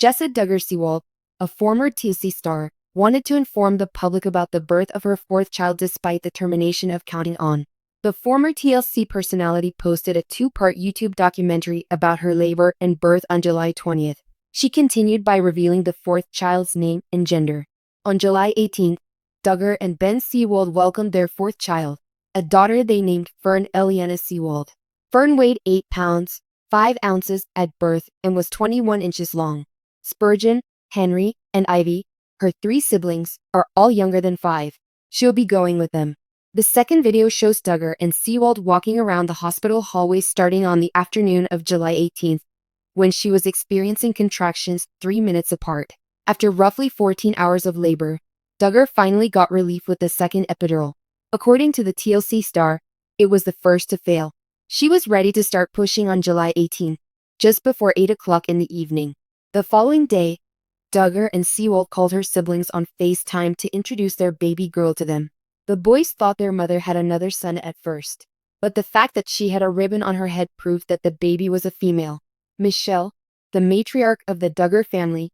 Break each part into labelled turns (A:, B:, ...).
A: Jessa Duggar Seewald, a former TLC star, wanted to inform the public about the birth of her fourth child despite the termination of Counting On. The former TLC personality posted a two-part YouTube documentary about her labor and birth on July 20th. She continued by revealing the fourth child's name and gender. On July 18th, Duggar and Ben Seewald welcomed their fourth child, a daughter they named Fern Eliana Seewald. Fern weighed 8 pounds, 5 ounces at birth and was 21 inches long. Spurgeon, Henry, and Ivy, her 3 siblings, are all younger than 5. She'll be going with them. The second video shows Duggar and Seewald walking around the hospital hallway starting on the afternoon of July 18th, when she was experiencing contractions 3 minutes apart. After roughly 14 hours of labor, Duggar finally got relief with the second epidural. According to the TLC star, it was the first to fail. She was ready to start pushing on July 18th, just before 8 o'clock in the evening. The following day, Duggar and Seewald called her siblings on FaceTime to introduce their baby girl to them. The boys thought their mother had another son at first, but the fact that she had a ribbon on her head proved that the baby was a female. Michelle, the matriarch of the Duggar family,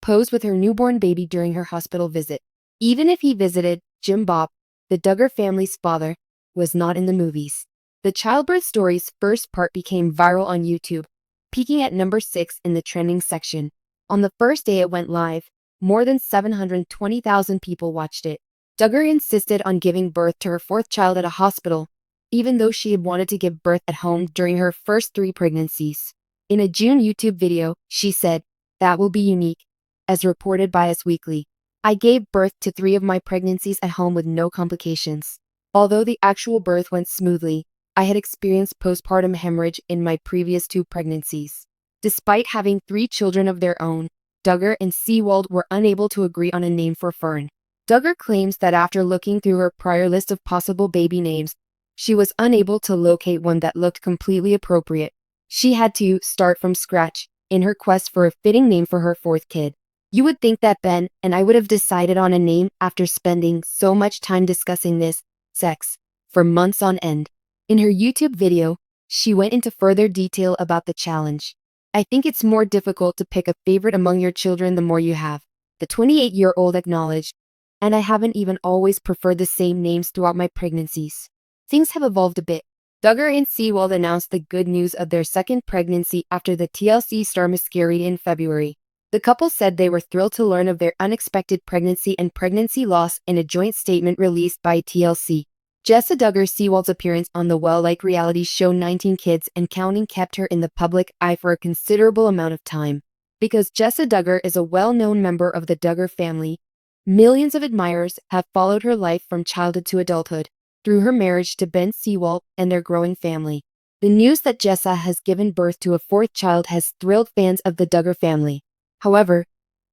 A: posed with her newborn baby during her hospital visit. Even if he visited, Jim Bob, the Duggar family's father, was not in the movies. The childbirth story's first part became viral on YouTube, peaking at number 6 in the trending section. On the first day it went live, more than 720,000 people watched it. Duggar insisted on giving birth to her fourth child at a hospital, even though she had wanted to give birth at home during her first 3 pregnancies. In a June YouTube video, she said, "That will be unique," as reported by Us Weekly. "I gave birth to 3 of my pregnancies at home with no complications. Although the actual birth went smoothly, I had experienced postpartum hemorrhage in my previous 2 pregnancies." Despite having 3 children of their own, Duggar and Seewald were unable to agree on a name for Fern. Duggar claims that after looking through her prior list of possible baby names, she was unable to locate one that looked completely appropriate. She had to start from scratch in her quest for a fitting name for her fourth kid. You would think that Ben and I would have decided on a name after spending so much time discussing this, sex, for months on end. In her YouTube video, she went into further detail about the challenge. "I think it's more difficult to pick a favorite among your children the more you have," the 28-year-old acknowledged, "and I haven't even always preferred the same names throughout my pregnancies. Things have evolved a bit." Duggar and Seewald announced the good news of their second pregnancy after the TLC star miscarried in February. The couple said they were thrilled to learn of their unexpected pregnancy and pregnancy loss in a joint statement released by TLC. Jessa Duggar Seewald's appearance on the well-liked reality show 19 Kids and Counting kept her in the public eye for a considerable amount of time. Because Jessa Duggar is a well-known member of the Duggar family, millions of admirers have followed her life from childhood to adulthood, through her marriage to Ben Seewald and their growing family. The news that Jessa has given birth to a fourth child has thrilled fans of the Duggar family. However,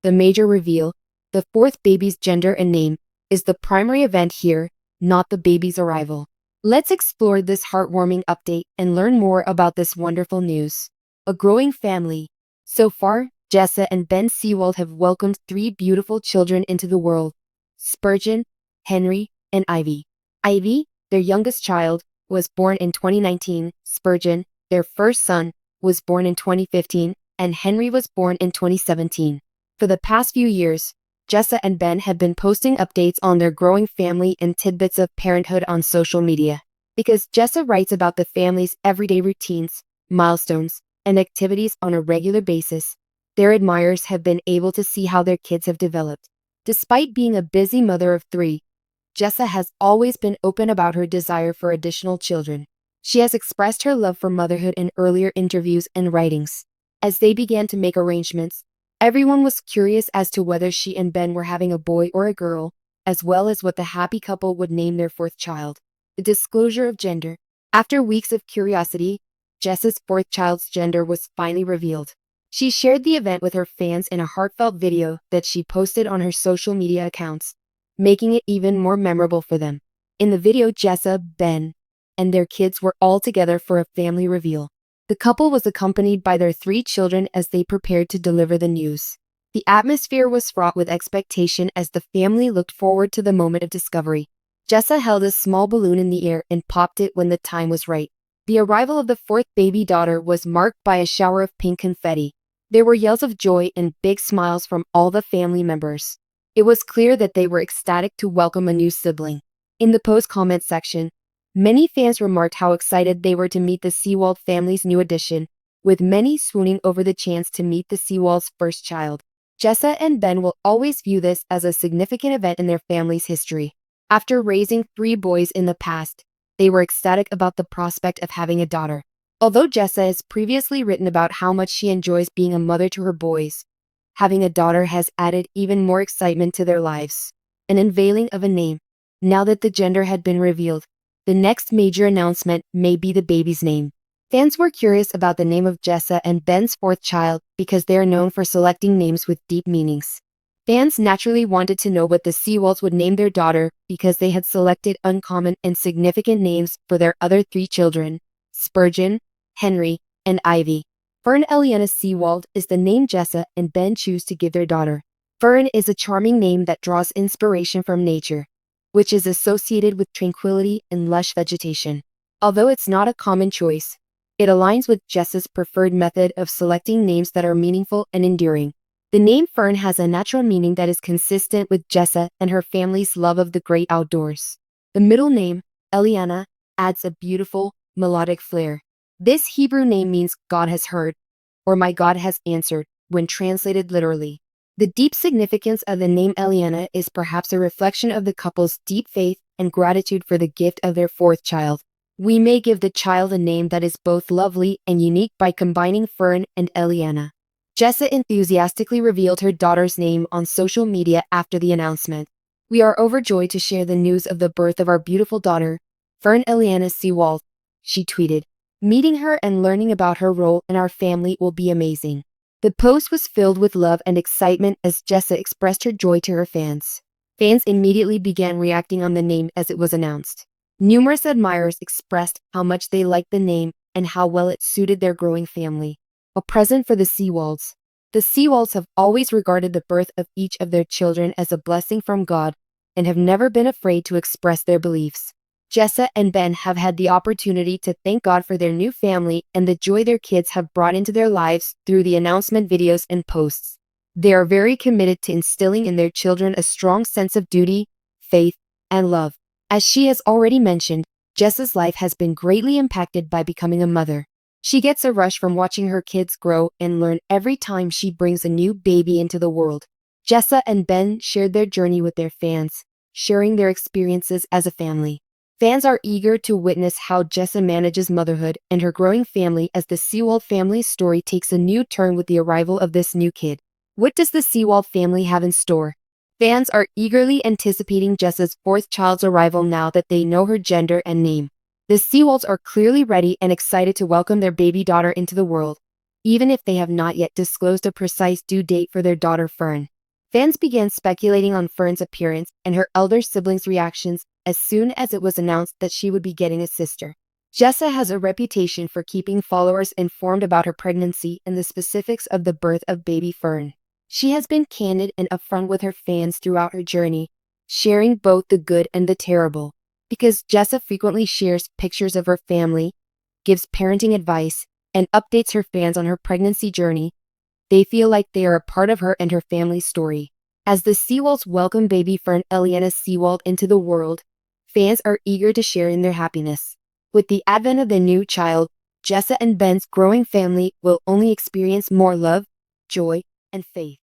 A: the major reveal, the fourth baby's gender and name, is the primary event here, not the baby's arrival. Let's explore this heartwarming update and learn more about this wonderful news. A growing family. So far, Jessa and Ben Seewald have welcomed 3 beautiful children into the world: Spurgeon, Henry, and Ivy. Ivy, their youngest child, was born in 2019, Spurgeon, their first son, was born in 2015, and Henry was born in 2017. For the past few years, Jessa and Ben have been posting updates on their growing family and tidbits of parenthood on social media. Because Jessa writes about the family's everyday routines, milestones, and activities on a regular basis, their admirers have been able to see how their kids have developed. Despite being a busy mother of 3, Jessa has always been open about her desire for additional children. She has expressed her love for motherhood in earlier interviews and writings. As they began to make arrangements, everyone was curious as to whether she and Ben were having a boy or a girl, as well as what the happy couple would name their fourth child. The disclosure of gender. After weeks of curiosity, Jessa's fourth child's gender was finally revealed. She shared the event with her fans in a heartfelt video that she posted on her social media accounts, making it even more memorable for them. In the video, Jessa, Ben, and their kids were all together for a family reveal. The couple was accompanied by their 3 children as they prepared to deliver the news. The atmosphere was fraught with expectation as the family looked forward to the moment of discovery. Jessa held a small balloon in the air and popped it when the time was right. The arrival of the fourth baby daughter was marked by a shower of pink confetti. There were yells of joy and big smiles from all the family members. It was clear that they were ecstatic to welcome a new sibling. In the post-comment section, many fans remarked how excited they were to meet the Seewald family's new addition, with many swooning over the chance to meet the Seewald's first child. Jessa and Ben will always view this as a significant event in their family's history. After raising 3 boys in the past, they were ecstatic about the prospect of having a daughter. Although Jessa has previously written about how much she enjoys being a mother to her boys, having a daughter has added even more excitement to their lives. An unveiling of a name. Now that the gender had been revealed, the next major announcement may be the baby's name. Fans were curious about the name of Jessa and Ben's 4th child because they are known for selecting names with deep meanings. Fans naturally wanted to know what the Seewalds would name their daughter because they had selected uncommon and significant names for their other 3 children, Spurgeon, Henry, and Ivy. Fern Eliana Seewald is the name Jessa and Ben choose to give their daughter. Fern is a charming name that draws inspiration from nature, which is associated with tranquility and lush vegetation. Although it's not a common choice, it aligns with Jessa's preferred method of selecting names that are meaningful and enduring. The name Fern has a natural meaning that is consistent with Jessa and her family's love of the great outdoors. The middle name, Eliana, adds a beautiful, melodic flair. This Hebrew name means God has heard, or my God has answered, when translated literally. The deep significance of the name Eliana is perhaps a reflection of the couple's deep faith and gratitude for the gift of their 4th child. We may give the child a name that is both lovely and unique by combining Fern and Eliana. Jessa enthusiastically revealed her daughter's name on social media after the announcement. We are overjoyed to share the news of the birth of our beautiful daughter, Fern Eliana Seewald, she tweeted. Meeting her and learning about her role in our family will be amazing. The post was filled with love and excitement as Jessa expressed her joy to her fans. Fans immediately began reacting on the name as it was announced. Numerous admirers expressed how much they liked the name and how well it suited their growing family. A present for the Seewalds. The Seewalds have always regarded the birth of each of their children as a blessing from God and have never been afraid to express their beliefs. Jessa and Ben have had the opportunity to thank God for their new family and the joy their kids have brought into their lives through the announcement videos and posts. They are very committed to instilling in their children a strong sense of duty, faith, and love. As she has already mentioned, Jessa's life has been greatly impacted by becoming a mother. She gets a rush from watching her kids grow and learn every time she brings a new baby into the world. Jessa and Ben shared their journey with their fans, sharing their experiences as a family. Fans are eager to witness how Jessa manages motherhood and her growing family as the Seewald family's story takes a new turn with the arrival of this new kid. What does the Seewald family have in store? Fans are eagerly anticipating Jessa's 4th child's arrival now that they know her gender and name. The Seewalds are clearly ready and excited to welcome their baby daughter into the world, even if they have not yet disclosed a precise due date for their daughter Fern. Fans began speculating on Fern's appearance and her elder siblings' reactions as soon as it was announced that she would be getting a sister. Jessa has a reputation for keeping followers informed about her pregnancy and the specifics of the birth of baby Fern. She has been candid and upfront with her fans throughout her journey, sharing both the good and the terrible. Because Jessa frequently shares pictures of her family, gives parenting advice, and updates her fans on her pregnancy journey, they feel like they are a part of her and her family's story. As the Seewalds welcome baby Fern Eliana Seewald into the world, fans are eager to share in their happiness. With the advent of the new child, Jessa and Ben's growing family will only experience more love, joy, and faith.